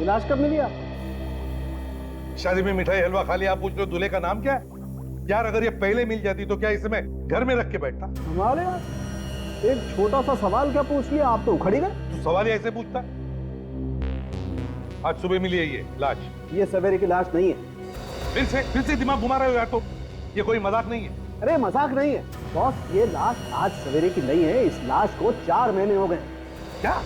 इलाज कब मिली आप? शादी में मिठाई हलवा खा लिया, आप पूछ रहे हो दूल्हे का नाम क्या है? यार अगर ये पहले मिल जाती तो क्या इसे मैं घर में रख के बैठता? हमारे यार, एक छोटा सा सवाल क्या पूछ लिया, आप तो उखड़ ही गए। तू सवाल ही ऐसे पूछता? आज सुबह मिली है ये लाश। ये सवेरे की लाश नहीं है। फिर से दिमाग घुमा रहे हो यार, तो ये कोई मजाक नहीं है। अरे मजाक नहीं है बॉस, ये लाश आज सवेरे की नहीं है। इस लाश को 4 महीने हो गए। क्या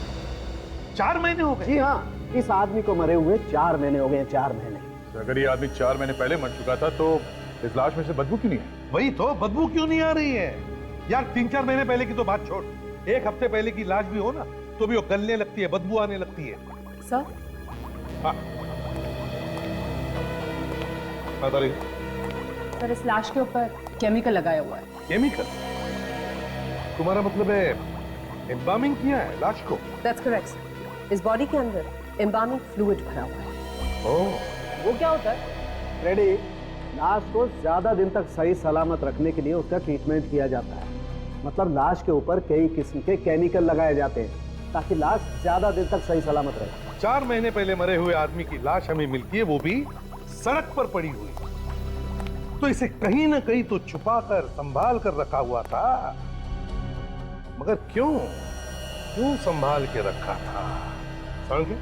4 महीने हो गए? जी हाँ, इस आदमी को मरे हुए 4 महीने हो गए। 4 महीने। अगर ये आदमी 4 महीने पहले मर चुका था तो इस लाश में से बदबू क्यों नहीं है? वही तो, बदबू क्यों नहीं आ रही है यार? 3-4 महीने पहले की तो बात छोड़, 1 हफ्ते पहले की लाश भी हो ना तो भी वो गलने लगती है, बदबू आने लगती है। सर? हाँ बता रही। सर, इस लाश के ऊपर केमिकल लगाया हुआ है। केमिकल? तुम्हारा मतलब है एम्बामिंग किया है लाश को? That's correct sir. इस बॉडी के अंदर एम्बामिंग फ्लूइड भरा हुआ है। ओह, वो क्या होता है? रेडी, लाश को ज्यादा दिन तक सही सलामत रखने के लिए उसका ट्रीटमेंट किया जाता है। मतलब लाश के ऊपर कई किस्म के केमिकल लगाए जाते हैं ताकि लाश ज्यादा दिन तक सही सलामत रहे। 4 महीने पहले मरे हुए आदमी की लाश हमें मिलती है, वो भी सड़क पर पड़ी हुई। तो इसे कहीं ना कहीं तो छुपा कर संभाल कर रखा हुआ था, मगर क्यों संभाल के रखा था? समझे?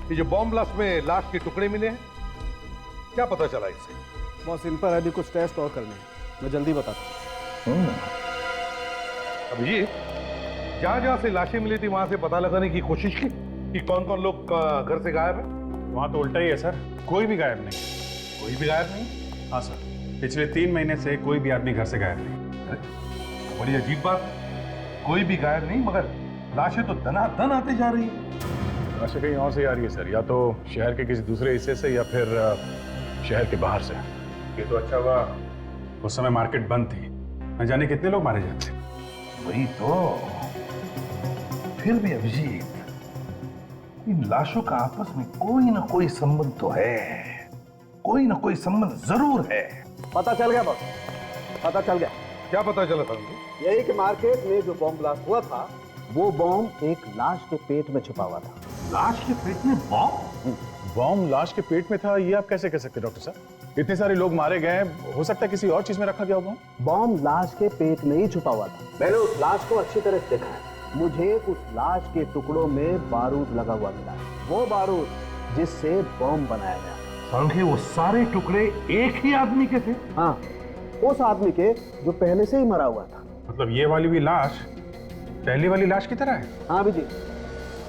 ये जो बॉम्ब ब्लास्ट में लाश के टुकड़े मिले हैं, क्या पता चला इससे? बॉस, इन पर अभी कुछ टेस्ट और करने हैं, मैं जल्दी बताता हूँ। अभिजीत, जहां से लाशें मिली थी वहां से पता लगाने की कोशिश की कि कौन कौन लोग घर से गायब है? वहां तो उल्टा ही है सर, कोई भी गायब नहीं। कोई भी गायब नहीं? हाँ सर, पिछले 3 महीने से कोई भी आदमी घर से गायब नहीं। अरे, बड़ी अजीब बात, कोई भी गायब नहीं मगर लाशें तो दनादन आते जा रही है। लाशें कहीं और से आ रही है सर, या तो शहर के किसी दूसरे हिस्से से या फिर शहर के बाहर से। ये तो अच्छा हुआ उस समय मार्केट बंद थी, न जाने कितने लोग मारे जाते। वही तो। फिर भी अभिजीत, इन लाशों का आपस में कोई ना कोई संबंध तो है, कोई ना कोई संबंध जरूर है। पता चल गया बॉस, पता चल गया। क्या पता चला था? यही कि मार्केट में जो बॉम्ब ब्लास्ट हुआ था, वो बॉम्ब एक लाश के पेट में छुपा हुआ था। लाश के पेट में बॉम्ब? बॉम्ब लाश के पेट में था, ये आप कैसे कह सकते डॉक्टर साहब? इतने सारे लोग मारे गए, हो सकता है किसी और चीज में रखा गया हो। बॉम्ब लाश के पेट में ही छुपा हुआ था। मैंने उस लाश को अच्छी तरह से देखा है। मुझे उस लाश के टुकड़ों में बारूद लगा हुआ मिला है, वो बारूद जिससे बॉम्ब बनाया गया। सांखे, वो सारे टुकड़े एक ही आदमी के थे? हाँ, उस आदमी के जो पहले से ही मरा हुआ था। मतलब ये वाली भी लाश पहली वाली लाश की तरह है? हाँ जी,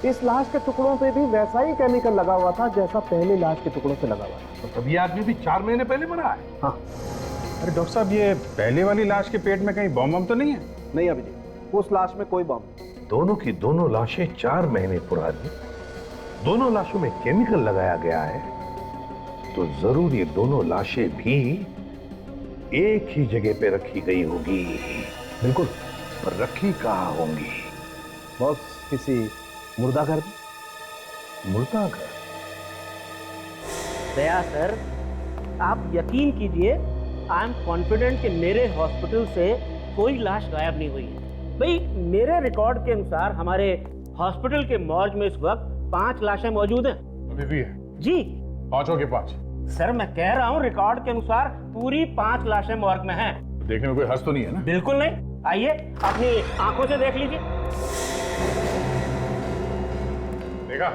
इस लाश के टुकड़ों पे भी वैसा ही केमिकल लगा हुआ था जैसा पहले लाश के टुकड़ों पे लगा हुआ था। तो तब ये आदमी भी 4 महीने पहले मरा है? हाँ। अरे डॉक्टर साहब, ये पहले वाली लाश के पेट में कहीं बॉम्ब तो नहीं है? नहीं अभिजीत, उस लाश में कोई बॉम्ब नहीं। दोनों की दोनों लाशें 4 महीने पुरानी, दोनों लाशों में केमिकल लगाया गया है, तो जरूर ये दोनों लाशें भी एक ही जगह पे रखी गई होगी। बिल्कुल। पर रखी कहाँ होंगी? बॉस, किसी मुर्दा घर में। मुर्दा घर? दया सर, आप यकीन कीजिए, आई एम कॉन्फिडेंट कि मेरे हॉस्पिटल से कोई लाश गायब नहीं हुई है। भाई, मेरे रिकॉर्ड के अनुसार हमारे हॉस्पिटल के मॉर्ग में इस वक्त 5 लाशें मौजूद हैं। अभी भी है? जी 5 हो गए 5? सर, मैं कह रहा हूँ रिकॉर्ड के अनुसार पूरी 5 लाशें मॉर्ग में हैं। देखने में कोई हंस तो नहीं है ना? बिल्कुल नहीं। आइए, अपनी आंखों से देख लीजिए। देखा,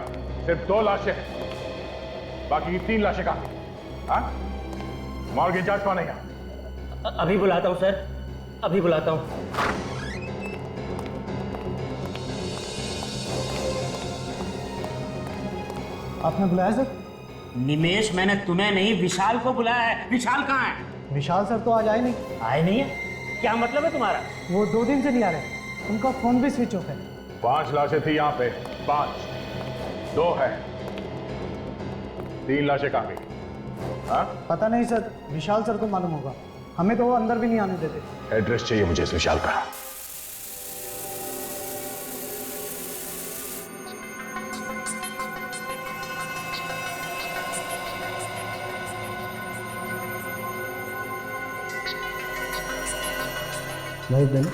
सिर्फ 2 लाशें हैं, बाकी की 3 लाशें कहाँ? हाँ, मॉर्ग इंचार्ज कौन है यहाँ? अभी बुलाता हूँ सर, अभी बुलाता हूँ। आपने बुलाया सर? निमेश, मैंने तुम्हें नहीं, विशाल को बुलाया है। विशाल कहाँ है? विशाल सर तो आज आए नहीं। आए नहीं है? क्या मतलब है तुम्हारा? वो 2 दिन से नहीं आ रहे, उनका फोन भी स्विच ऑफ है। 5 लाशें थी यहाँ पे, 5, 2 है, 3 लाशें कहाँ गई? हाँ? पता नहीं सर, विशाल सर को मालूम होगा, हमें तो वो अंदर भी नहीं आने देते। एड्रेस चाहिए मुझे इस विशाल का। नहीं देना।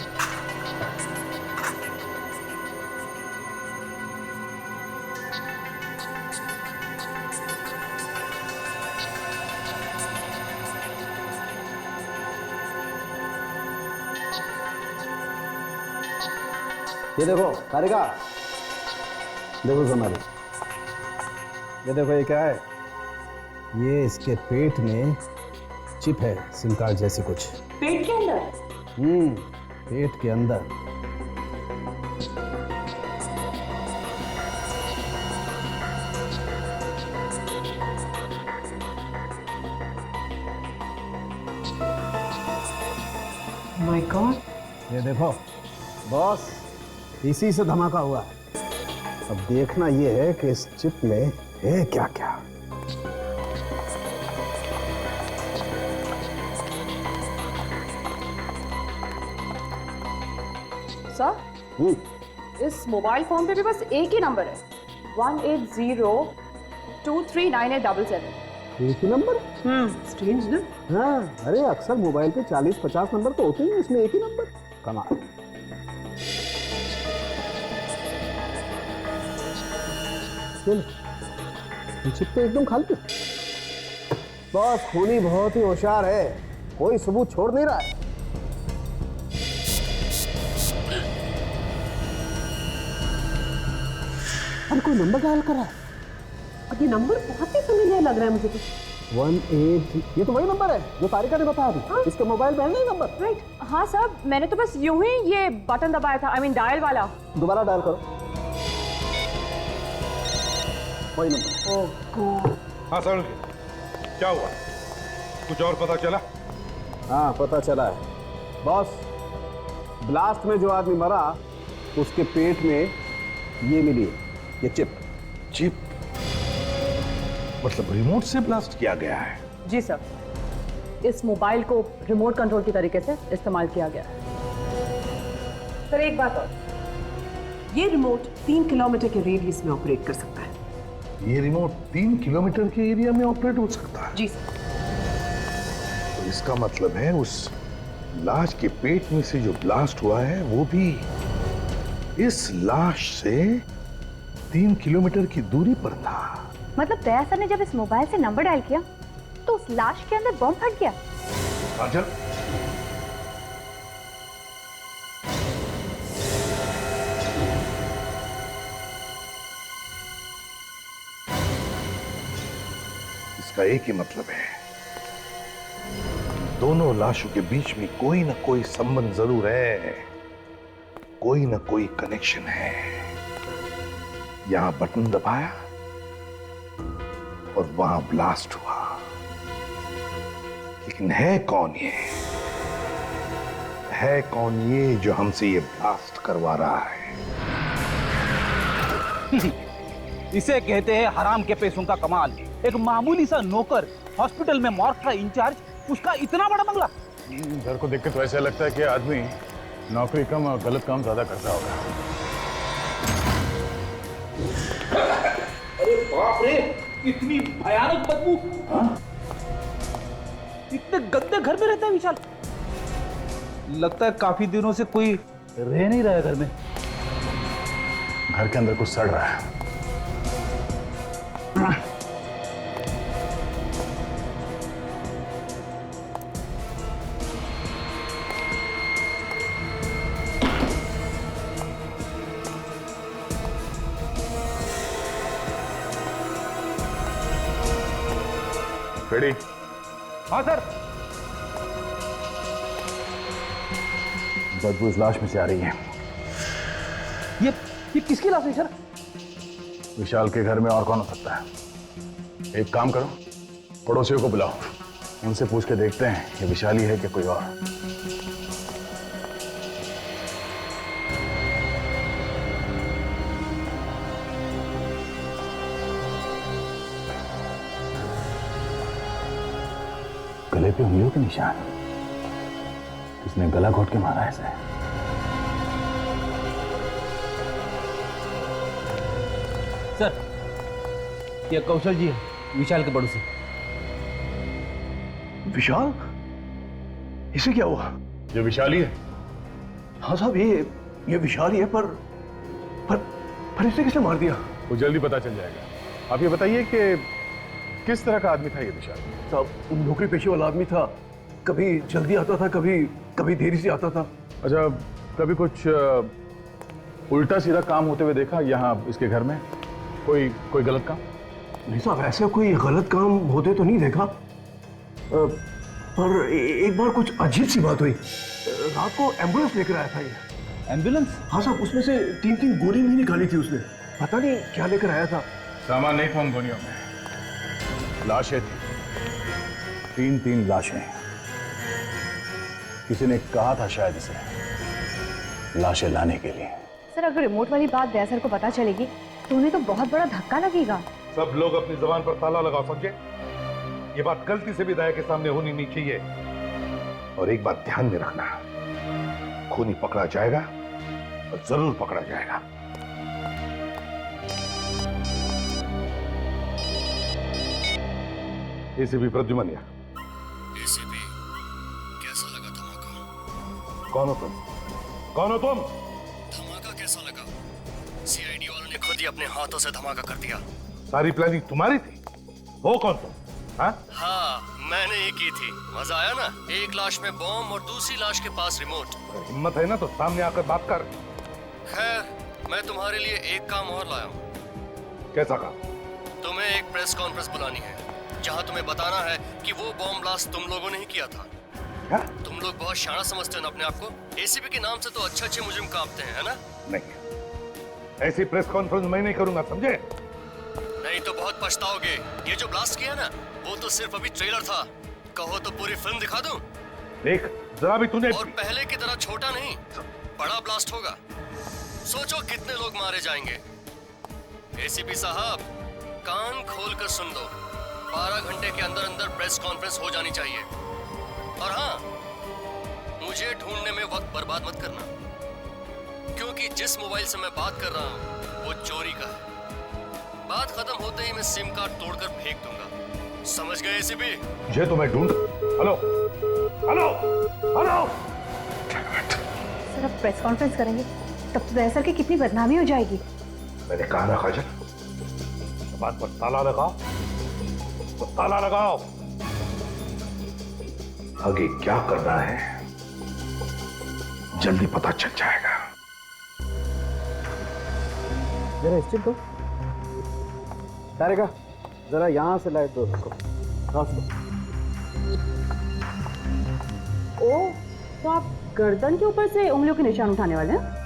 ये देखो कारिका, देखो सोनाली, ये देखो ये क्या है? ये इसके पेट में चिप है, सिम कार्ड जैसी कुछ। पेट के अंदर? पेट के अंदर। My God. ये देखो बॉस, इसी से धमाका हुआ है। अब देखना ये है कि इस चिप में है क्या क्या। सर, इस मोबाइल फोन पे भी बस एक ही नंबर है, 180239877। एक ही नंबर? स्ट्रेंज ना? हाँ, अरे अक्सर मोबाइल पे 40-50 नंबर तो होते ही हैं, इसमें एक ही नंबर। कमाल। चल, ये चिप तो एकदम खाली है। बॉस खूनी बहुत ही होशियार है, कोई सबूत छोड़ नहीं रहा है। अरे कोई नंबर डायल कर रहा है। और ये नंबर बहुत ही फेमिलियर लग रहा है मुझे तो। 18, ये तो वही नंबर है जो तारिका ने बताया थी। हाँ? इसके मोबाइल पे है नहीं नंबर? राइट। हाँ सर, मैंने तो बस यूं ही ये बटन दबाया था, आई मीन डायल वाला। दोबारा डायल करो, वही नंबर। हाँ सर, क्या हुआ? कुछ और पता चला? हाँ पता चला है बॉस, ब्लास्ट में जो आदमी मरा उसके पेट में ये मिली है, ये चिप। चिप मतलब रिमोट से ब्लास्ट किया गया है? जी सर, इस मोबाइल को रिमोट कंट्रोल की तरीके से इस्तेमाल किया गया है। सर एक बात और, ये रिमोट 3 किलोमीटर के रेडियस में ऑपरेट कर सकता है। ये रिमोट 3 किलोमीटर के एरिया में ऑपरेट हो सकता है? जी सर। तो इसका मतलब है उस लाश के पेट में से जो ब्लास्ट हुआ है वो भी इस लाश से 3 किलोमीटर की दूरी पर था। मतलब दया सर ने जब इस मोबाइल से नंबर डायल किया तो उस लाश के अंदर बम फट गया। काजल, इसका एक ही मतलब है, दोनों लाशों के बीच में कोई ना कोई संबंध जरूर है, कोई ना कोई कनेक्शन है। यहां बटन दबाया और वहां ब्लास्ट हुआ, लेकिन है कौन ये? है कौन ये जो हमसे ये ब्लास्ट करवा रहा है? इसे कहते हैं हराम के पैसों का कमाल। एक मामूली सा नौकर, हॉस्पिटल में मॉर्ग का इंचार्ज, उसका इतना बड़ा बंगला। घर को देख के तो ऐसा लगता है कि आदमी नौकरी कम और गलत काम ज्यादा करता होगा। अरे बाप रे, इतनी भयानक बदबू। इतने गंदे घर में रहता है विशाल। लगता है काफी दिनों से कोई रह नहीं रहा है घर में। घर के अंदर कुछ सड़ रहा है। रेडी? हाँ सर। बदबू इस लाश में से आ रही है। ये किसकी लाश है सर? विशाल के घर में और कौन हो सकता है? एक काम करो, पड़ोसियों को बुलाओ, उनसे पूछ के देखते हैं ये विशाल ही है कि कोई और। गले पे उंगलियों के निशान, किसने गला घोट के मारा ऐसे? सर, ये कौशल जी है, विशाल के पड़ोसी। विशाल? इसे क्या हुआ? ये विशाल ही है। हाँ साहब, ये विशाल ही है, पर इसे किसने मार दिया? वो जल्दी पता चल जाएगा। आप ये बताइए कि किस तरह का आदमी था ये विशाल? साहब नौकरी पेशे वाला आदमी था, कभी जल्दी आता था, कभी देरी से आता था। अच्छा, कभी कुछ उल्टा सीधा काम होते हुए देखा यहाँ इसके घर में? कोई गलत काम? नहीं साहब, ऐसे कोई गलत काम होते तो नहीं देखा, पर एक बार कुछ अजीब सी बात हुई। रात को एम्बुलेंस लेकर आया था ये। एम्बुलेंस? हाँ साहब, उसमें से 3-3 गोली भी निकाली थी उसने। पता नहीं क्या लेकर आया था। सामान नहीं था उन गोलियों में, लाशें थी। 3-3 लाशें। किसी ने कहा था शायद इसे लाशें लाने के लिए। सर, अगर रिमोट वाली बात दया सर को पता चलेगी तो उन्हें तो बहुत बड़ा धक्का लगेगा। सब लोग अपनी जबान पर ताला लगाओ, समझे? ये बात गलती से भी दया के सामने होनी नहीं चाहिए। और एक बात ध्यान में रखना, खूनी पकड़ा जाएगा और जरूर पकड़ा जाएगा। एसीपी प्रद्युमन। एसीपी, कैसा लगा धमाका? कौन हो तुम? कौन हो तुम? धमाका कैसा लगा? सीआईडी वालों ने खुद ही अपने हाथों से धमाका कर दिया। सारी प्लानिंग तुम्हारी थी? वो कौन तुम? हाँ, मैंने ही की थी। मजा आया ना? एक लाश में बॉम्ब और दूसरी लाश के पास रिमोट। हिम्मत है ना तो सामने आकर बात कर। खैर, मैं तुम्हारे लिए एक काम और लाया हूँ। कैसा काम? तुम्हें एक प्रेस कॉन्फ्रेंस बुलानी है, जहाँ तुम्हें बताना है कि वो बॉम्ब ब्लास्ट तुम लोगों ने ही किया था। क्या? तुम लोग बहुत शाना समझते हो ना अपने आप को। एसीपी के नाम से तो अच्छे मुजरिम कांपते हैं, है ना? नहीं, ऐसी प्रेस कॉन्फ्रेंस मैं नहीं करूंगा, समझे? नहीं तो बहुत पछताओगे। ये जो ब्लास्ट किया ना, वो तो सिर्फ अभी ट्रेलर था। कहो तो पूरी फिल्म दिखा दूं? देख, जरा भी तूने। और पहले की तरह छोटा नहीं, बड़ा ब्लास्ट होगा। सोचो कितने लोग मारे जाएंगे। एसीपी साहब, कान खोल कर सुन लो। 12 घंटे के अंदर अंदर प्रेस कॉन्फ्रेंस हो जानी चाहिए। और हाँ, मुझे ढूंढने में वक्त बर्बाद मत करना, क्योंकि जिस मोबाइल से मैं बात कर रहा हूँ वो चोरी का है। बात खत्म होते ही मैं सिम कार्ड तोड़कर फेंक दूंगा। समझ गए एसीपी? मुझे तो मैं ढूंढ। Hello hello hello. सर, अब प्रेस कॉन्फ्रेंस करेंगे तब तो दया सर की कितनी बदनामी हो जाएगी। मैंने कहा ना काजल, बात पर ताला लगाओ तो ताला लगाओ। आगे क्या करना है जल्दी पता चल जाएगा। जरा स्टिक दो। तारिका, जरा यहां से लाइट दो उसको। ओ, तो आप गर्दन के ऊपर से उंगलियों के निशान उठाने वाले हैं?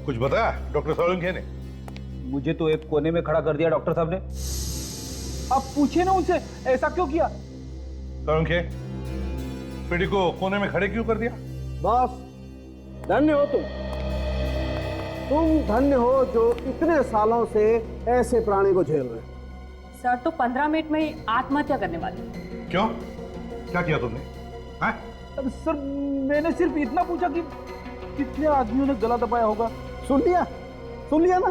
कुछ बताया डॉक्टर सोलंकी ने? मुझे तो एक कोने में खड़ा कर दिया डॉक्टर साहब ने। आप पूछे ना उनसे ऐसा क्यों किया। सोलंकी, पीढ़ी को कोने में खड़े क्यों कर दिया? बॉस, धन्य हो तुम धन्य हो जो इतने सालों से ऐसे प्राणी को झेल रहे हो। सर तो 15 मिनट में ही आत्महत्या करने वाले। क्यों? क्या किया तुमने? अब सर, मैंने सिर्फ इतना पूछा कि कितने आदमियों ने गला दबाया होगा। सुन लिया ना।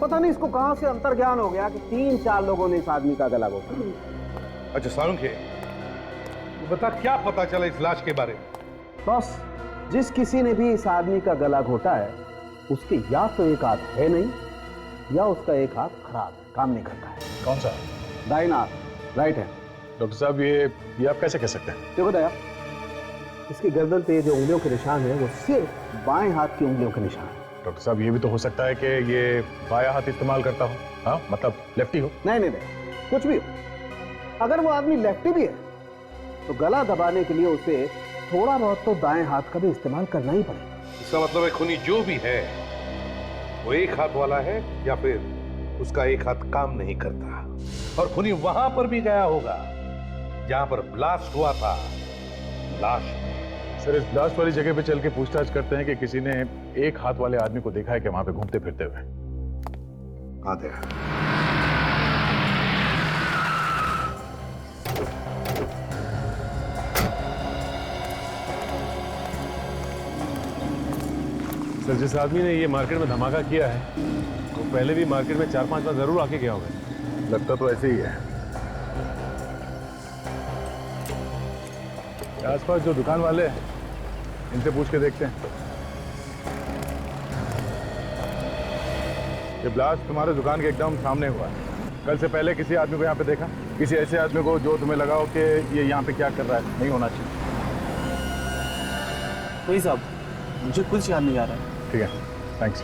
पता नहीं इसको कहां से अंतर्ज्ञान हो गया कि 3-4 लोगों ने इस आदमी का गला घोटा। अच्छा सोलंकी, बता क्या पता चला इस लाश के बारे में? बस, जिस किसी ने भी इस आदमी का गला घोटा है उसके या तो एक हाथ है नहीं या उसका एक हाथ खराब है, काम नहीं करता है। कौन सा? दाहिना हाथ, राइट है। डॉक्टर साहब, ये आप कैसे कह सकते हैं? देखो दया, इसकी गर्दन पे जो उंगलियों के निशान है वो सिर्फ बाएं हाथ की उंगलियों के निशान है। डॉक्टर साहब, ये भी तो हो सकता है कि ये बायां हाथ इस्तेमाल करता हो। हाँ, मतलब लेफ्टी हो। नहीं, कुछ भी हो। अगर वो आदमी लेफ्टी भी है तो गला दबाने के लिए उसे थोड़ा बहुत तो दाएं हाथ का भी इस्तेमाल करना ही पड़ेगा। इसका मतलब है खूनी जो भी है वो एक हाथ वाला है या फिर उसका एक हाथ काम नहीं करता। और खूनी वहां पर भी गया होगा जहां पर ब्लास्ट हुआ था, लाश। सर, इस ब्लास्ट वाली जगह पे चल के पूछताछ करते हैं कि किसी ने एक हाथ वाले आदमी को देखा है कि वहां पे घूमते फिरते हुए। आते हैं। सर, जिस आदमी ने ये मार्केट में धमाका किया है वो पहले भी मार्केट में 4-5 बार जरूर आके गया होगा। लगता तो ऐसे ही है। आसपास जो दुकान वाले हैं इनसे पूछ के देखते हैं। ये ब्लास्ट तुम्हारे दुकान के एकदम सामने हुआ है। कल से पहले किसी आदमी को यहाँ पे देखा? किसी ऐसे आदमी को जो तुम्हें लगाओ कि ये यहाँ पे क्या कर रहा है? नहीं होना चाहिए। कोई साहब, मुझे कुछ याद नहीं आ रहा है। ठीक है, थैंक्स।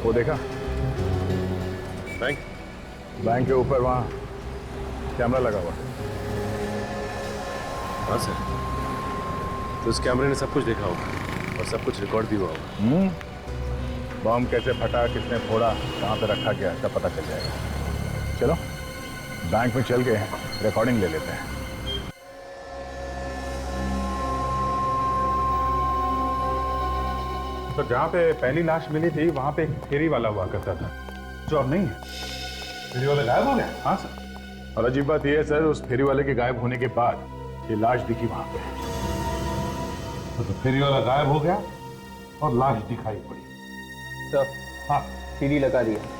वो देखा बैंक के ऊपर वहाँ कैमरा लगा हुआ है। हाँ सर, तो उस कैमरे ने सब कुछ देखा होगा और सब कुछ रिकॉर्ड भी हुआ होगा। बम कैसे फटा, किसने फोड़ा, कहाँ पे रखा गया, सब पता चल जाएगा। चलो बैंक में चल के रिकॉर्डिंग ले लेते हैं। तो जहाँ पे पहली लाश मिली थी वहाँ पे एक फेरी वाला हुआ करता था, जो अब नहीं है। फेरी वाला गायब हो गया? हाँ सर, और अजीब बात यह है सर, उस फेरी वाले के गायब होने के बाद ये लाश दिखी वहां पे। तो फेरी वाला गायब हो गया और लाश दिखाई पड़ी। सर, हाँ, सीडी लगा दिया।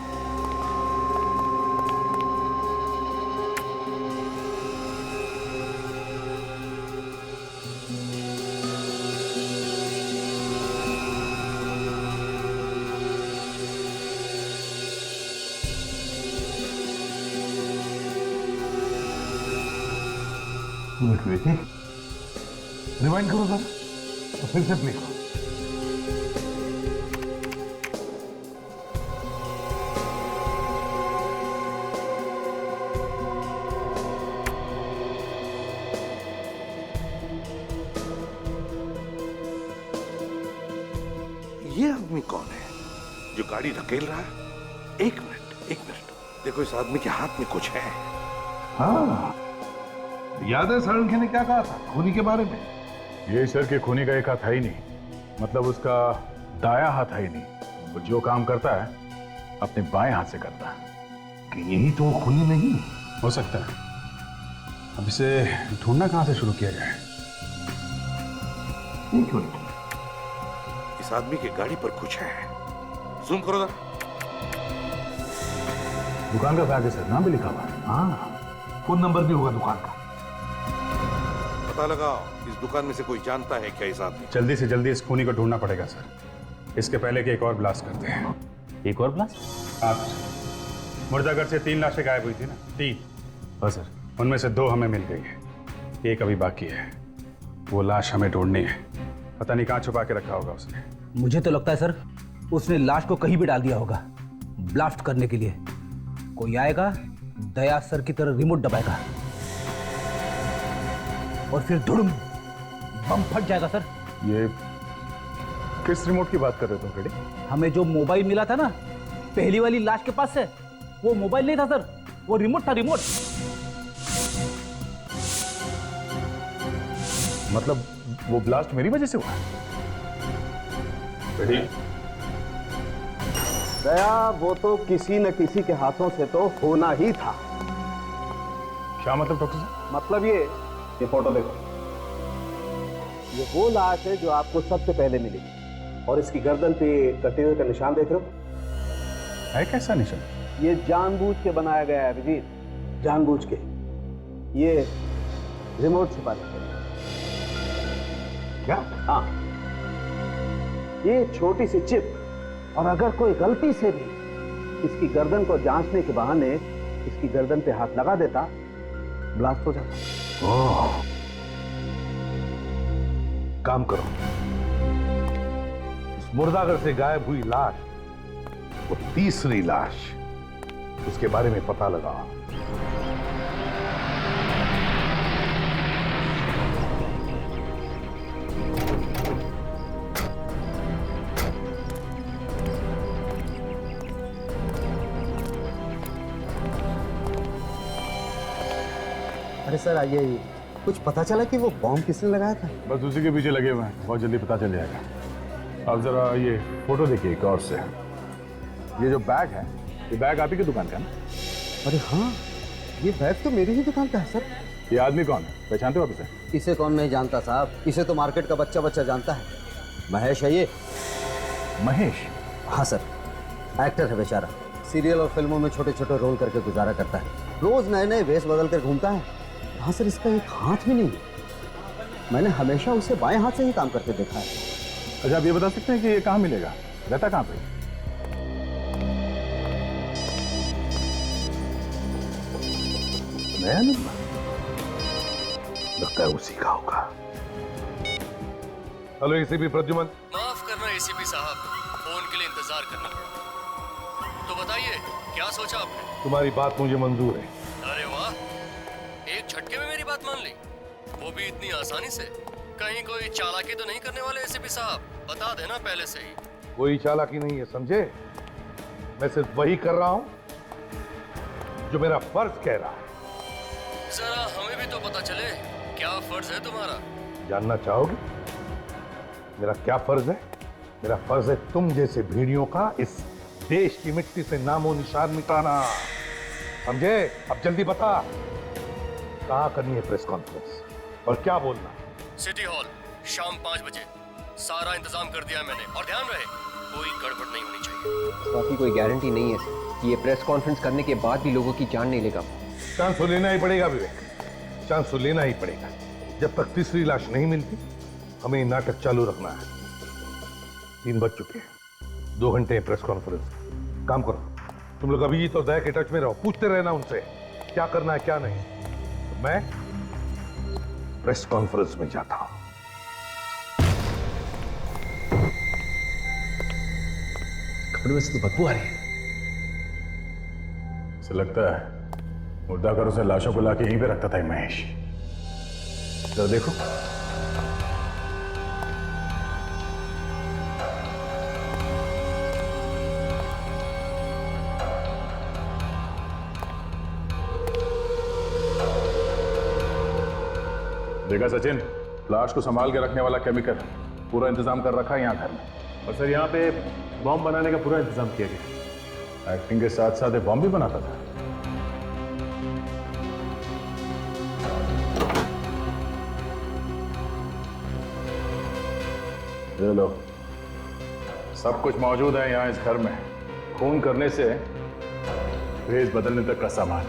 रिवाइंड करो सर, तो फिर से प्ले करो। ये आदमी कौन है जो गाड़ी धकेल रहा है? एक मिनट, देखो इस आदमी के हाथ में कुछ है। हाँ, याद है सारंगी ने क्या कहा था खूनी के बारे में? ये सर के खूनी का एक हाथ है ही नहीं, मतलब उसका दाया हाथ है ही नहीं। वो जो काम करता है अपने बाएं हाथ से करता है। कि यही तो खूनी नहीं हो सकता है। अब इसे ढूंढना कहाँ से शुरू किया जाए? एक मिनट, इस आदमी की गाड़ी पर कुछ है। जूम करो जरा। दुकान का बैग है सर, नाम भी लिखा हुआ है। हाँ, फोन नंबर भी होगा दुकान का। पता लगाओ इस दुकान में से कोई जानता है क्या इस आदमी? जल्दी से जल्दी इस खूनी को ढूंढना पड़ेगा सर। इसके पहले कि एक और ब्लास्ट करते हैं। एक और ब्लास्ट? हाँ, मुर्दागढ़ से 3 लाशें गायब हुई थी ना, 3। हाँ सर। उनमें से 2 हमें मिल गई है, एक अभी बाकी है। वो लाश हमें ढूंढनी है। पता नहीं कहाँ छुपा के रखा होगा उसने। मुझे तो लगता है सर, उसने लाश को कहीं भी डाल दिया होगा ब्लास्ट करने के लिए। कोई आएगा, दया सर की तरह रिमोट दबाएगा और फिर धुड़ुम बम फट जाएगा सर। ये किस रिमोट की बात कर रहे हो तुम फ्रेडी? हमें जो मोबाइल मिला था ना पहली वाली लाश के पास से, वो मोबाइल नहीं था सर, वो रिमोट था, रिमोट। मतलब वो ब्लास्ट मेरी वजह से हुआ? दया, वो तो किसी न किसी के हाथों से तो होना ही था। क्या मतलब डॉक्टर साहब? मतलब ये फोटो देखो, ये वो लाश है जो आपको सबसे पहले मिली, और इसकी गर्दन पे कटे हुए का निशान देख रहे हो? है कैसा निशान? ये जानबूझ के बनाया गया है अभिजीत, जानबूझ के। ये रिमोट छिपाने के लिए। क्या? हाँ, ये छोटी सी चिप, और अगर कोई गलती से भी इसकी गर्दन को जांचने के बहाने इसकी गर्दन पे हाथ लगा देता, ब्लास्ट हो जाता। ओह, काम करो, इस मुर्दागढ़ से गायब हुई लाश, वो तीसरी लाश, उसके बारे में पता लगाओ। अरे सर आइए, कुछ पता चला कि वो बॉम्ब किसने लगाया था? बस उसी के पीछे लगे हुए हैं, बहुत जल्दी पता चल जाएगा। अब जरा ये फोटो देखिए गौर से। ये जो बैग है, ये बैग आप ही की दुकान का है ना? अरे हाँ, ये बैग तो मेरी ही दुकान का है सर। ये आदमी कौन है, पहचानते हो आप इसे? इसे कौन नहीं जानता साहब, इसे तो मार्केट का बच्चा बच्चा जानता है। महेश है ये। महेश? हाँ सर, एक्टर है बेचारा, सीरियल और फिल्मों में छोटे छोटे रोल करके गुजारा करता है, रोज नए नए वेश बदल कर घूमता है। हाँ सर, इसका एक हाथ भी नहीं, मैंने हमेशा उसे बाएं हाथ से ही काम करते देखा है। अच्छा, आप ये बता सकते हैं कि ये कहाँ मिलेगा, रहता कहाँ पे? नया नंबर लगता है उसी का होगा। Hello ACP Pradyuman. माफ करना एसीपी साहब, फोन के लिए इंतजार करना पड़ा। तो बताइए क्या सोचा आपने? तुम्हारी बात मुझे मंजूर है। अरे वाह, एक झटके में मेरी बात मान ली, वो भी इतनी आसानी से। कहीं कोई चालाकी तो नहीं करने वाले एसीपी साहब? बता देना पहले से ही। कोई चालाकी नहीं है, समझे? मैं सिर्फ वही कर रहा हूं जो मेरा फर्ज कह रहा है। जरा हमें भी तो पता चले, क्या फर्ज है तुम्हारा? जानना चाहोगे मेरा क्या फर्ज है? मेरा फर्ज है तुम जैसे भीड़ियों का इस देश की मिट्टी से नामो निशान मिटाना, समझे? अब जल्दी बता, कहाँ करनी है प्रेस कॉन्फ्रेंस और क्या बोलना? सिटी हॉल, शाम 5 बजे। सारा इंतजाम कर दिया मैंने, और ध्यान रहे कोई गड़बड़ नहीं होनी चाहिए। बाकी कोई गारंटी नहीं है कि ये प्रेस कॉन्फ्रेंस करने के बाद भी लोगों की जान नहीं लेगा। चांस तो लेना ही पड़ेगा विवेक, चांस तो लेना ही पड़ेगा। जब तक तीसरी लाश नहीं मिलती हमें नाटक चालू रखना है। 3 बज चुके हैं, 2 घंटे हैं प्रेस कॉन्फ्रेंस। काम करो तुम लोग, अभी तो दया के टच में रहो, पूछते रहना उनसे क्या करना है क्या नहीं। तो मैं प्रेस कॉन्फ्रेंस में जाता हूं। कपड़े में से तो बदबू आ रही है। ऐसा लगता है मुर्दा कर उसे लाशों को लाके यहीं पे रखता था ये महेश। जरा देखो। देखा सचिन, लाश को संभाल के रखने वाला केमिकल पूरा इंतजाम कर रखा है यहाँ घर में। और सर यहाँ पे बॉम्ब बनाने का पूरा इंतजाम किया गया। एक्टिंग के साथ साथ एक बॉम्ब भी बनाता था। ये लो, सब कुछ मौजूद है यहाँ इस घर में, खून करने से भेस बदलने तक का सामान।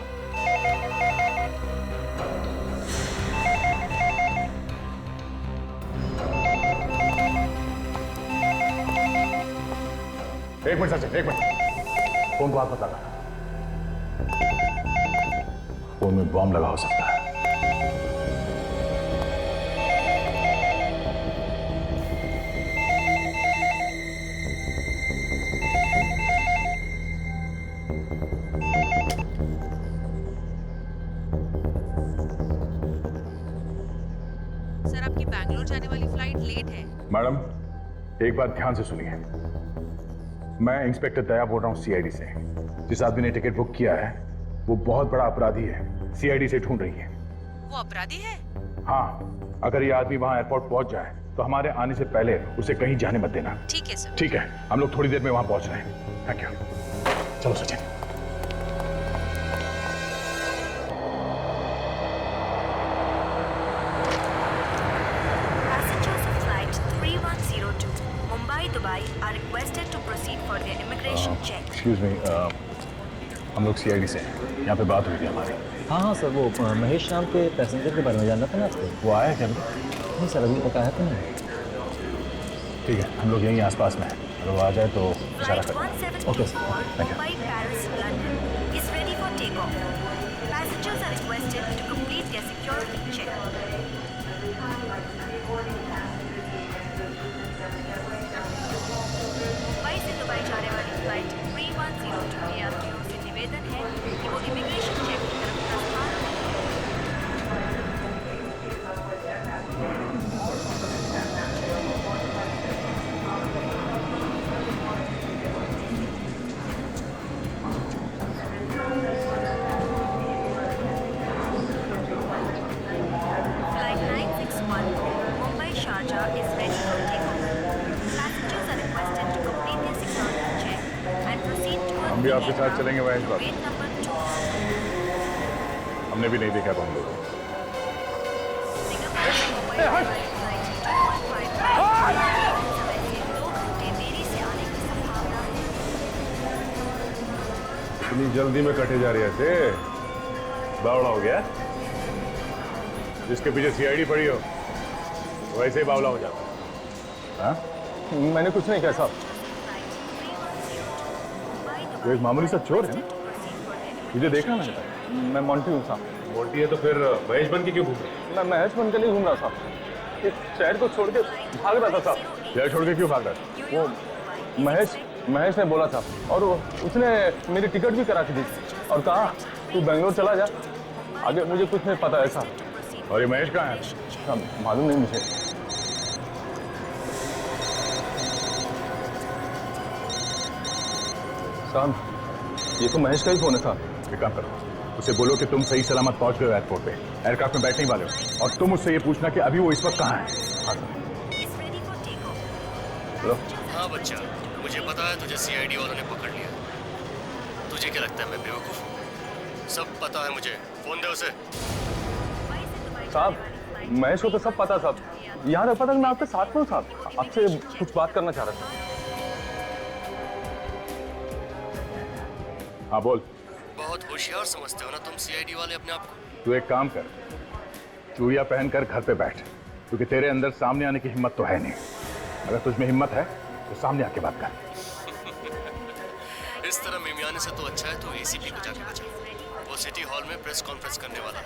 एक मिनट सचिन, एक मिनट, फोन को हाथ मत लगा, फोन में बॉम्ब लगा हो सकता है। सर, आपकी बैंगलोर जाने वाली फ्लाइट लेट है। मैडम, एक बात ध्यान से सुनिए, मैं इंस्पेक्टर दया बोल रहा हूँ सीआईडी से। जिस आदमी ने टिकट बुक किया है वो बहुत बड़ा अपराधी है, सीआईडी से ढूंढ रही है। वो अपराधी है? हाँ, अगर ये आदमी वहाँ एयरपोर्ट पहुंच जाए तो हमारे आने से पहले उसे कहीं जाने मत देना। ठीक है सर। ठीक है, हम लोग थोड़ी देर में वहां पहुंच रहे हैं। Thank you. चलो Sachin. Passengers of flight 3102 Mumbai Dubai are requested to proceed for their immigration check. Excuse me, हम लोग सीआईडी से हैं, यहाँ पे बात हुई थी हमारी। हाँ हाँ सर, वो महेश नाम के पैसेंजर के बारे में जानना था ना आपको। वो आया क्या? नहीं सर, अभी तक आया तो नहीं। ठीक है, हम लोग यहीं आसपास में हैं, अगर वो आ जाए तो इशारा Flight करें। 174 okay sir, thank you. Mumbai Paris London is ready for takeoff. Passengers are requested to complete their security check. Mumbai से दुबई जाने वाली फ्लाइट 3102 के यात्रियों से निवेदन है कि वो इमिग्रेशन चेक की तरफ प्रस्थान Flight 961 Mumbai Sharjah is ready for takeoff. Passengers are requested to complete their security check and proceed towards हम भी आपके साथ चलेंगे महेश बाबू। gate number 2. हमने भी नहीं देखा बम लोग। इतनी जल्दी में कटे जा रही है ऐसे? बावड़ा हो गया? जिसके पीछे सीआईडी पड़ी हो वैसे ही बावला हो जाता। हाँ? मैंने कुछ नहीं किया साहब। वो एक मामूली सा चोर है ना? मुझे देखा मैंने। मैं मोंटी हूँ साहब। मोंटी है तो फिर महेश बन के क्यों घूम रहे? मैं महेश बन के नहीं घूम रहा साहब। इस शहर को छोड़ के भाग रहा था साहब। शहर छोड़ के क्यों भाग रहा था? वो महेश ने बोला था और उसने मेरी टिकट भी करा के दी और कहा तू बेंगलोर चला जा, आगे मुझे कुछ नहीं पता ऐसा। और ये महेश कहाँ है? मालूम नहीं मुझे। साहब ये तो महेश का ही फोन है साहब। एक काम करो, उसे बोलो कि तुम सही सलामत पहुंच गए एयरपोर्ट पे, एयरक्राफ्ट में बैठने वाले हो, और तुम उससे ये पूछना कि अभी वो इस वक्त कहाँ है। हाँ हेलो। हाँ बच्चा, मुझे पता है तुझे सीआईडी वालों ने पकड़ लिया। तुझे क्या लगता है मैं बेवकूफ हूँ? सब पता है मुझे। फोन दे उसे। साहब महेश को तो सब पता साहब। यहाँ तक पता कि मैं आपके साथ में हूँ साहब। आपसे कुछ बात करना चाह रहा था। हाँ बोल। बहुत होशियार समझते हो ना तुम सीआईडी वाले अपने आप को। तू एक काम कर, चूड़िया पहनकर घर पे बैठ, क्योंकि तेरे अंदर सामने आने की हिम्मत तो है नहीं। अगर तुझमें हिम्मत है तो सामने आके बात कर। इस तरह मिमियाने से तो अच्छा है तो एसीपी को जाके बचा। वो सिटी हॉल में प्रेस कॉन्फ्रेंस करने वाला है।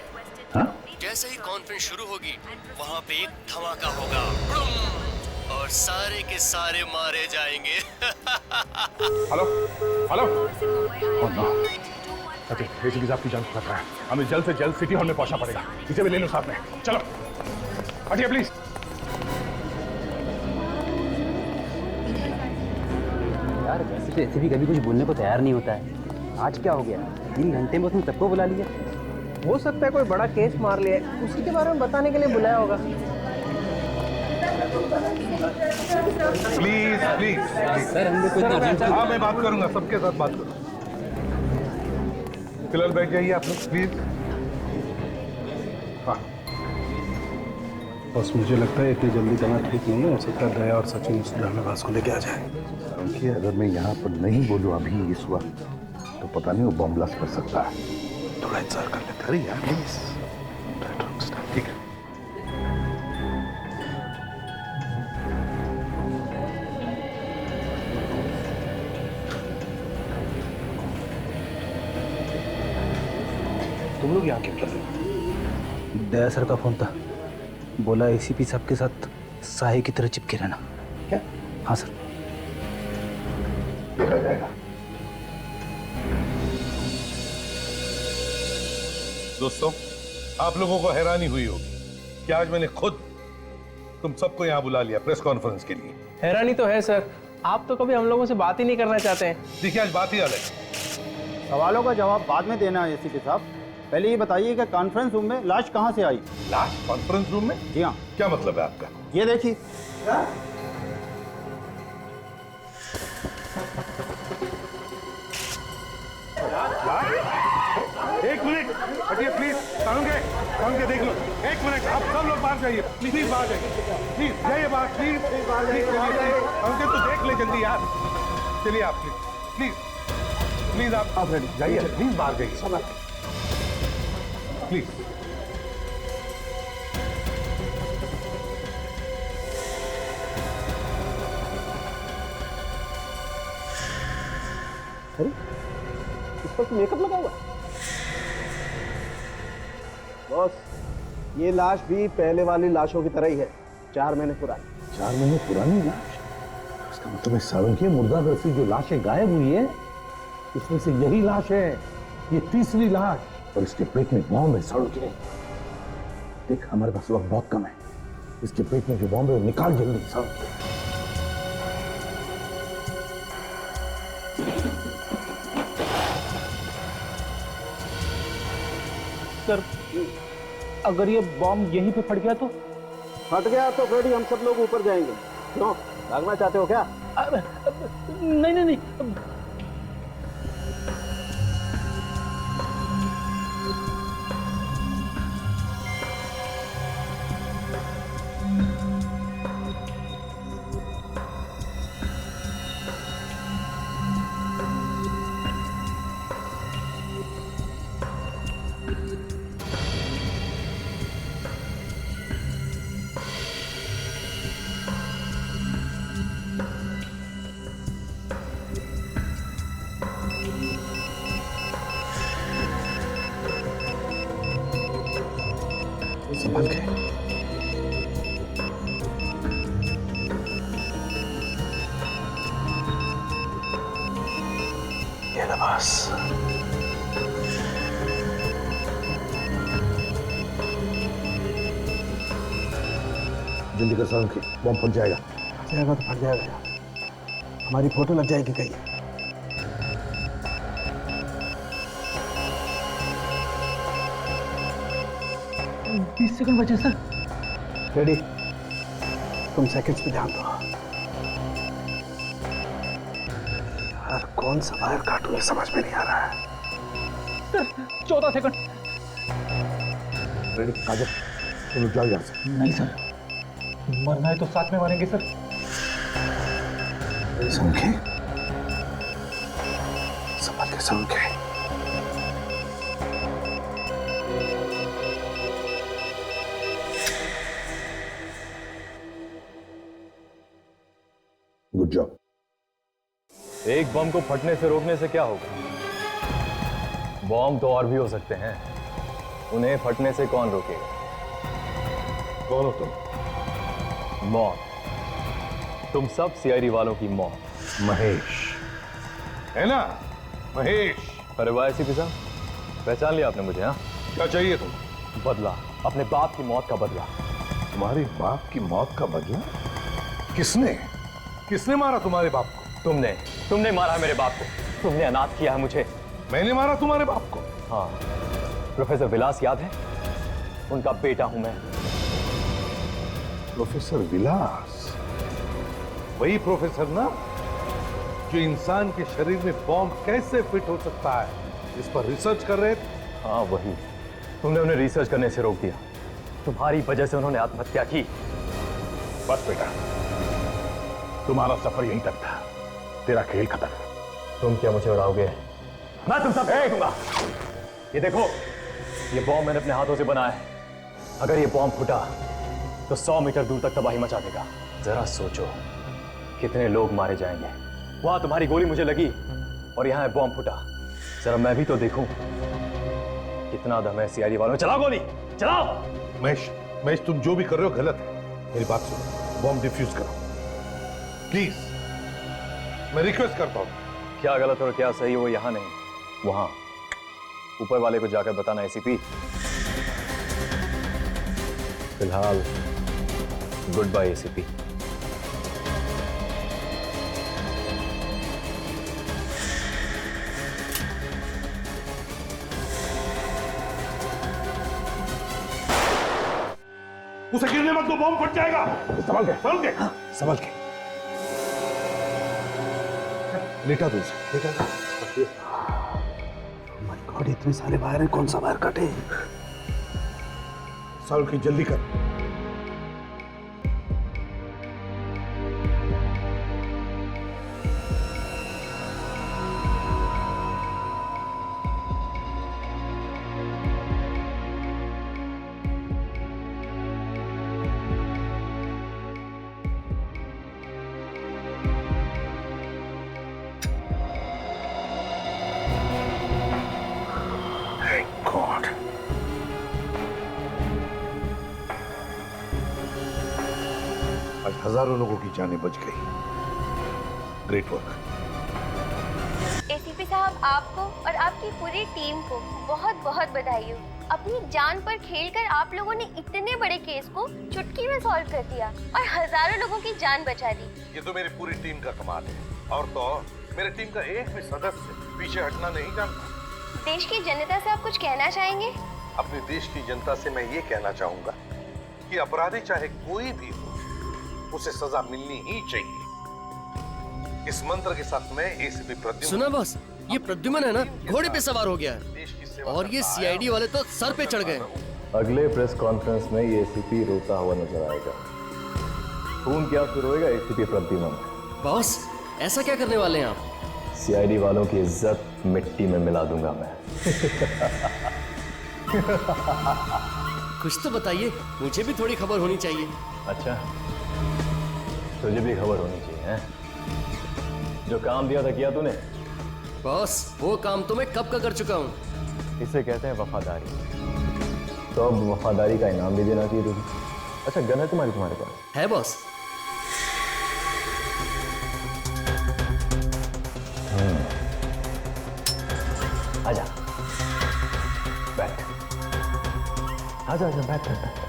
हाँ? जैसे ही कॉन्फ्रेंस शुरू होगी वहाँ पे एक धमाका होगा और सारे के सारे मारे जाएंगे। Hello hello. एसीपी साहब की जान खतरा है, हमें जल्द से जल्द सिटी हॉल में पहुंचना पड़ेगा। इसे भी ले लो साथ में। चलो हटिए प्लीज। यार वैसे तो एसीपी कभी कुछ बोलने को तैयार नहीं होता है। आज क्या हो गया? 3 घंटे में उसने सबको बुला लिया। हो सकता है कोई बड़ा केस मार लिया, उसी के बारे में बताने के लिए बुलाया होगा। प्लीज प्लीज सर हम लोग को इतना अर्जेंट। हाँ मैं बात करूंगा, सबके साथ बात करूंगा। फिलहाल बैठ जाइए आप लोग प्लीज। हाँ बस मुझे लगता है इतनी जल्दी जाना ठीक नहीं है। हो सकता है दया और सचिन उस धर्मेवास को लेके आ जाए। क्योंकि अगर मैं यहाँ पर नहीं बोलूँ अभी इस वक्त तो पता नहीं वो बम ब्लास्ट कर सकता है। थोड़ा इंतजार कर लेते। अरे यार प्लीज। ठीक है। तुम लोग यहाँ क्यों कर रहे हो? दया सर का फोन था, बोला एसीपी साहब के साथ साहे की तरह चिपके रहना। क्या? हाँ सर। देखा जाएगा। दोस्तों आप लोगों को हैरानी हुई होगी कि आज मैंने खुद तुम सबको यहाँ बुला लिया प्रेस कॉन्फ्रेंस के लिए। हैरानी तो है सर, आप तो कभी हम लोगों से बात ही नहीं करना चाहते हैं। देखिए आज बात ही अलग है। सवालों का जवाब बाद में देना है एसीपी साहब। पहले ये बताइए कि कॉन्फ्रेंस रूम में लाश कहाँ से आई? लाश कॉन्फ्रेंस रूम में? जी हाँ। क्या मतलब है आपका? ये देखिए। एक मिनट हटिए प्लीज। कानून के देख लो। एक मिनट आप सब लोग बाहर जाइए प्लीज। बाहर जाइए प्लीज। जाइए बाहर प्लीज। कानून के तो देख ले जल्दी यार। चलिए आप प्लीज प्लीज आप रेडी जाइए प्लीज। बाहर जाइए प्लीज। अरे इस पर तो मेकअप लगा हुआ। बॉस ये लाश भी पहले वाली लाशों की तरह ही है, 4 महीने पुरानी। 4 महीने पुरानी लाश? इसका मतलब इस सावन की मुर्दाघर से जो लाशें गायब हुई है इसमें से यही लाश है। ये तीसरी लाश। और इसके पेट में बॉम्ब है सड़ के। देख हमारे पास वक्त बहुत कम है। इसके पेट में जो बॉम्ब है वो निकाल जल्दी सड़ के। सर अगर ये बॉम्ब यहीं पे फट गया तो? फट गया तो फ्रेडी हम सब लोग ऊपर जाएंगे। क्यों भागना चाहते हो क्या? नहीं नहीं नहीं। संभल के। ये लिबास जल्दी कर सारुण की, बम फट जाएगा। जाएगा तो फट जाएगा यार, हमारी फोटो लग जाएगी कहीं। 20 सेकंड बचे सर। रेडी, तुम सेकंड्स पे ध्यान दो। यार कौन सा वायर काटूं ये समझ में नहीं आ रहा है। Sir 14 second. रेडी काजल, तुम जाओ यहाँ से। नहीं सर, मरना है तो साथ में मरेंगे सर। संख्या संभल के, संख्या गुड जॉब। एक बम को फटने से रोकने से क्या होगा? बम तो और भी हो सकते हैं, उन्हें फटने से कौन रोकेगा? कौन हो तुम? मौत। तुम सब सीआईडी वालों की मौत। महेश है ना? महेश। अरे वाह एसीपी साहब, पहचान लिया आपने मुझे? हाँ, क्या चाहिए तुम? बदला, अपने बाप की मौत का बदला। तुम्हारे बाप की मौत का बदला? किसने किसने मारा तुम्हारे बाप को? तुमने मारा मेरे बाप को। तुमने अनाथ किया है मुझे। मैंने मारा तुम्हारे बाप को? हाँ, प्रोफेसर विलास याद है? उनका बेटा हूं मैं। प्रोफेसर विलास? वही प्रोफेसर ना जो इंसान के शरीर में बॉम्ब कैसे फिट हो सकता है इस पर रिसर्च कर रहे थे। हाँ वही, तुमने उन्हें रिसर्च करने से रोक दिया। तुम्हारी वजह से उन्होंने आत्महत्या की। बस बेटा, तुम्हारा सफर यहीं तक था, तेरा खेल खत्म। तुम क्या मुझे उड़ाओगे? मैं तुम सब फेंक दूंगा। ये देखो, ये बॉम्ब मैंने अपने हाथों से बनाया है। अगर ये बॉम्ब फूटा तो 100 मीटर दूर तक तबाही मचा देगा। जरा सोचो कितने लोग मारे जाएंगे। वहां तुम्हारी गोली मुझे लगी और यहाँ बॉम्ब फूटा। जरा मैं भी तो देखूं कितना दम है सीआईडी वालों में। चलाओ गोली, चलाओ। महेश, तुम जो भी कर रहे हो गलत है। मेरी बात सुनो, बॉम्ब डिफ्यूज करो प्लीज, मैं रिक्वेस्ट करता हूं। क्या गलत और क्या सही वो यहां नहीं, वहां ऊपर वाले को जाकर बताना एसीपी। फिलहाल गुड बाय एसीपी। उसे गिरने मत दो, बॉम्ब फट जाएगा। संभल के, संभल के, संभल के। लेटा दो उसे, लेटा दो। माय गॉड, इतने सारे वायर हैं, कौन सा वायर काटे? सारुण की जल्दी कर। गॉड, आज हजारों लोगों की जानें बच गई। Great work. एसीपी साहब, आपको और आपकी पूरी टीम को बहुत बहुत बधाई हो। अपनी जान पर खेलकर आप लोगों ने इतने बड़े केस को चुटकी में सॉल्व कर दिया और हजारों लोगों की जान बचा दी। ये तो मेरी पूरी टीम का कमाल है। और तो और, मेरे टीम का एक भी सदस्य पीछे हटना नहीं जानता। देश की जनता से आप कुछ कहना चाहेंगे? अपने देश की जनता से मैं ये कहना चाहूंगा कि अपराधी चाहे कोई भी हो, उसे सजा मिलनी ही चाहिए। इस मंत्र के साथ मैं एसीपी प्रद्युम्न। सुना बॉस, ये प्रद्युम्न है ना, घोड़े पे सवार हो गया है और ये सीआईडी वाले तो सर पे चढ़ गए। अगले प्रेस कॉन्फ्रेंस में ये एसीपी रोता हुआ नजर आएगा। खून क्या शुरू होएगा एसीपी प्रद्युम्न। बॉस, ऐसा क्या करने वाले हैं आप? सीआईडी वालों की इज्जत मिट्टी में मिला दूंगा मैं। कुछ तो बताइए, मुझे भी थोड़ी खबर होनी चाहिए। अच्छा, तुझे भी खबर होनी चाहिए हैं? जो काम दिया था किया तूने? बॉस, वो काम तो मैं कब का कर चुका हूँ। इसे कहते हैं वफादारी। तो अब वफादारी का इनाम भी देना चाहिए तुझे। अच्छा गन है तुम्हारे पास? है बॉस। आजा बैठ, आजा आजा बैठ बैठ।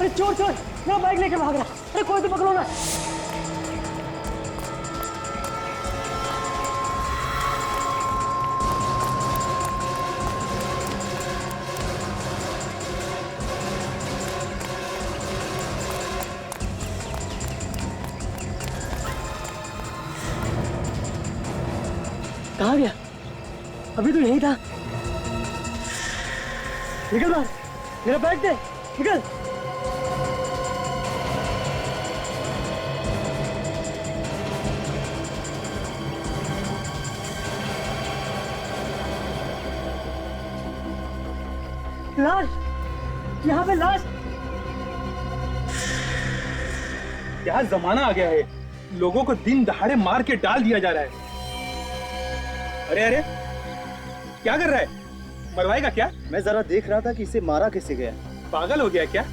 अरे चोर चोर, मेरा बाइक लेके भाग रहा। अरे कोई तो पकड़ो ना। कहाँ गया? अभी तो यही था। निकल बाहर, मेरा बैग दे, निकल। लाश, यहाँ पे लाश। क्या जमाना आ गया है, लोगों को दिन दहाड़े मार के डाल दिया जा रहा है। अरे अरे क्या कर रहा है, मरवाएगा क्या? मैं जरा देख रहा था कि इसे मारा कैसे गया। पागल हो गया क्या?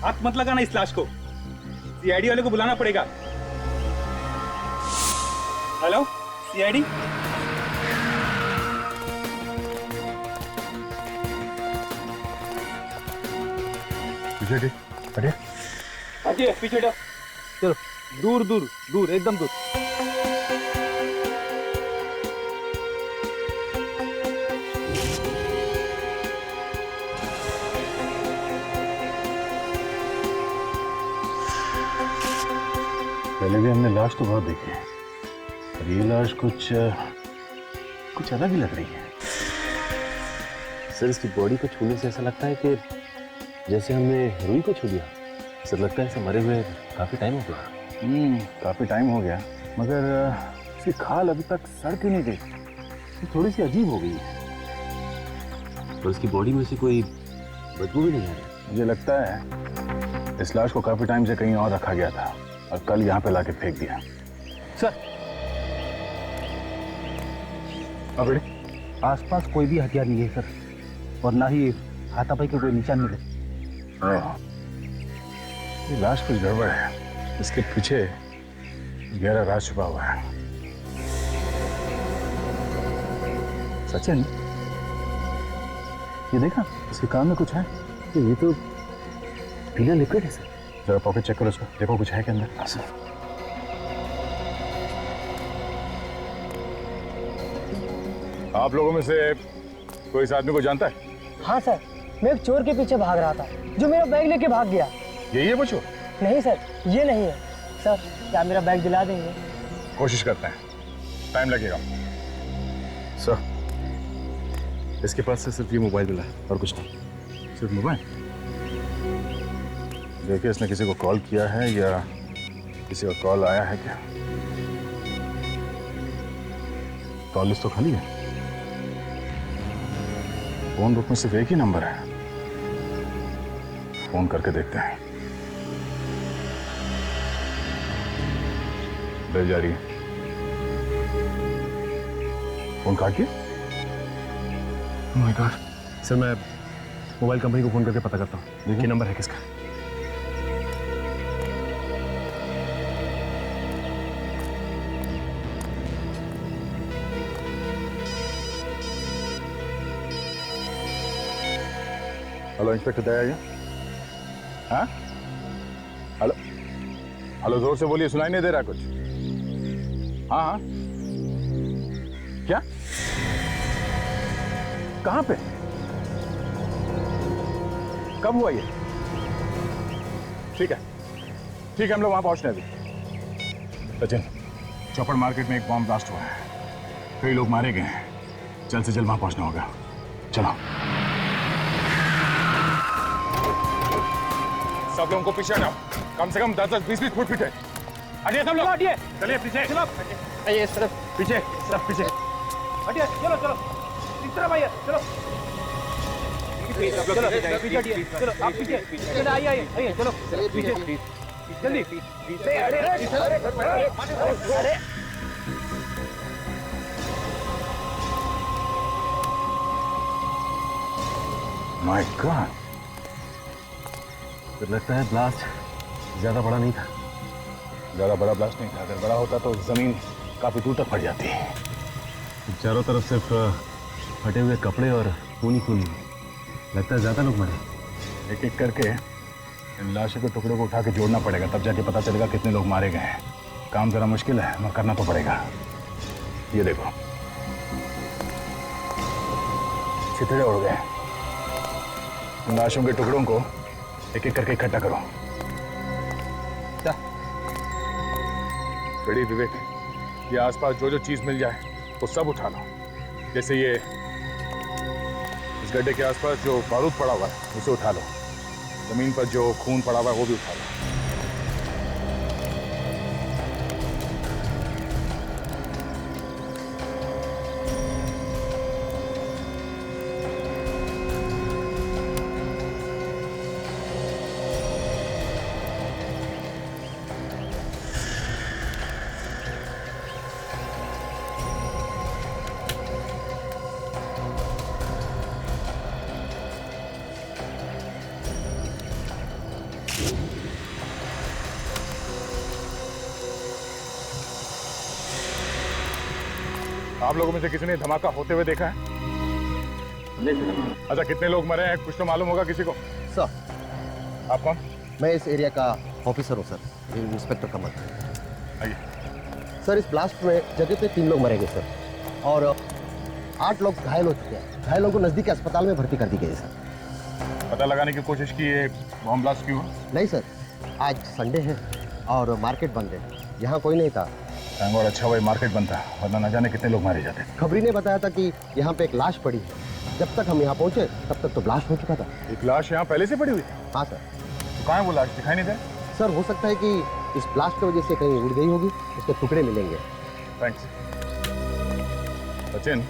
हाथ मत लगाना इस लाश को, सीआईडी वाले को बुलाना पड़ेगा। हेलो सीआईडी, पीछे हटे, हटिए पीछे हटो। चलो दूर दूर दूर, एकदम दूर। पहले भी हमने लाश तो बहुत देखी है, पर ये लाश कुछ अलग ही लग रही है। सर इसकी बॉडी को छूने से ऐसा लगता है कि जैसे हमने रूही को छू लिया। सर लगता है इसे मरे हुए काफी टाइम हो गया। काफी टाइम हो गया, मगर इसकी खाल अभी तक सड़ क्यों नहीं गई? थोड़ी सी अजीब हो गई है। और इसकी बॉडी में से कोई बदबू भी नहीं आ रही। मुझे लगता है इस लाश को काफी टाइम से कहीं और रखा गया था और कल यहाँ पे लाके फेंक दिया। सर आसपास कोई भी हथियार नहीं है सर, और ना ही हाथापाई के कोई निशान मिले। ये लाश कुछ गड़बड़ है, इसके पीछे गहरा राज छुपा हुआ है। सचिन, ये देखा इसके कान में कुछ है। ये तो पीला लिक्विड है सर। जरा पॉकेट चेक करो उसका, देखो कुछ है के अंदर। सर आप लोगों में से कोई इस आदमी को जानता है? हाँ सर, मैं एक चोर के पीछे भाग रहा था जो मेरा बैग लेके भाग गया। यही है वो चोर? नहीं सर, ये नहीं है। सर क्या मेरा बैग दिला देंगे? कोशिश करते हैं, टाइम लगेगा। सर इसके पास से सिर्फ ये मोबाइल मिला है और कुछ नहीं। सिर्फ मोबाइल? देखिए इसने किसी को कॉल किया है या किसी का कॉल आया है क्या? कॉल लिस्ट तो खाली है। फोन बुक में सिर्फ एक ही नंबर है, फोन करके देखते हैं। बेल जा रही है, फोन काटिए। Oh my god. सर मैं मोबाइल कंपनी को फोन करके पता करता हूँ देखिए नंबर है किसका। हेलो इंस्पेक्टर दया, हाँ? हेलो हेलो, जोर से बोलिए, सुनाई नहीं दे रहा कुछ। हाँ हाँ, क्या? कहाँ पे? कब हुआ ये? ठीक है हम लोग वहां पहुंचने अभी। सचिन, चौपड़ मार्केट में एक बॉम्ब ब्लास्ट हुआ है, कई लोग मारे गए हैं, जल्द से जल्द वहां पहुंचना होगा। चलो सब लोगों को पीछे हटाओ, कम से कम 10-20 फुट पीछे। हटिए सब लोग, हटिए, चलिए पीछे, चलो आइए इस तरफ, पीछे, सब पीछे, हटिए, चलो चलो इस तरफ आइए, चलो चलो पीछे हटिए, चलो आप पीछे, चलो आइए आइए आइए, चलो पीछे जल्दी, अरे माय गॉड, फिर लगता है ब्लास्ट ज्यादा बड़ा नहीं था। ज्यादा बड़ा ब्लास्ट नहीं था, अगर बड़ा होता तो जमीन काफी दूर तक फट जाती है। चारों तरफ सिर्फ फटे हुए कपड़े और खून ही खून। लगता है ज्यादा लोग मरे। एक एक करके इन लाशों के टुकड़ों को उठा के जोड़ना पड़ेगा, तब जाके पता चलेगा कितने लोग मारे गए हैं। काम जरा मुश्किल है मगर करना तो पड़ेगा। ये देखो, छितड़े उड़ गए। इन लाशों के टुकड़ों को एक एक करके इकट्ठा करो। रेडी विवेक, ये आसपास जो जो चीज मिल जाए वो सब उठा लो। जैसे ये इस गड्ढे के आसपास जो बारूद पड़ा हुआ है उसे उठा लो। जमीन पर जो खून पड़ा हुआ है वो भी उठा लो। आप लोगों में से किसी ने धमाका होते हुए देखा है? अच्छा, कितने लोग मरे हैं कुछ तो मालूम होगा किसी को? सर, आप कौन? मैं इस एरिया का ऑफिसर हूँ सर, इंस्पेक्टर कमल। आइए। सर, इस ब्लास्ट में जगह पे 3 लोग मरे गए सर, और 8 लोग घायल हो चुके हैं। घायलों को नजदीकी अस्पताल में भर्ती कर दी गई सर। पता लगाने की कोशिश की ये बॉम्ब ब्लास्ट क्यों? नहीं सर, आज संडे है और मार्केट बंद है, यहाँ कोई नहीं था। और अच्छा भाई मार्केट बनता, वरना न जाने कितने लोग मारे जाते। खबरी ने बताया था कि यहाँ पे एक लाश पड़ी है। जब तक हम यहाँ पहुँचे तब तक तो ब्लास्ट हो चुका था। एक लाश यहाँ पहले से पड़ी हुई? हाँ सर। तो कहाँ है वो लाश, दिखाई नहीं दे? सर, हो सकता है कि इस ब्लास्ट की वजह से कहीं उड़ गई होगी, उसके टुकड़े मिलेंगे। थैंक्स। सचिन,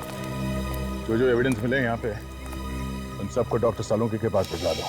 जो जो एविडेंस मिले यहाँ पे उन सबको डॉक्टर सालुंकी के पास भिजवा दो।